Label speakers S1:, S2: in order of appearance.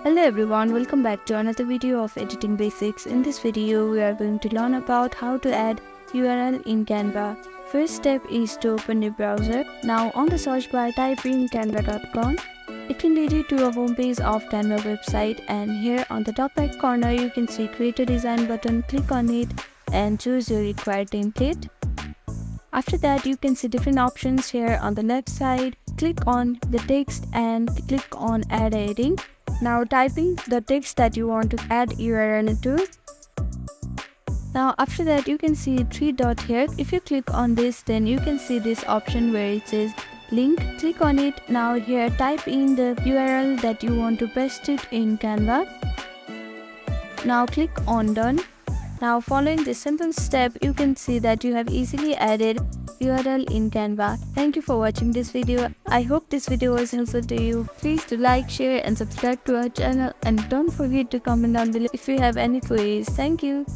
S1: Hello everyone, welcome back to another video of Editing Basics. In this video, we are going to learn about how to add URL in Canva. First step is to open your browser. Now on the search bar, type in canva.com. It will lead you to a homepage of Canva website, and here on the top right corner you can see create a design button. Click on it and choose your required template. After that, you can see different options here on the left side. Click on the text and click on add heading. Now type in the text that you want to add URL to. Now after that, you can see three dots here. If you click on this, then you can see this option where it says link. Click on it. Now here type in the URL that you want to paste it in Canva. Now click on done. Now following this simple step, you can see that you have easily added URL in Canva. Thank you for watching this video. I hope this video was helpful to you. Please do like, share and subscribe to our channel, and don't forget to comment down below if you have any queries. Thank you.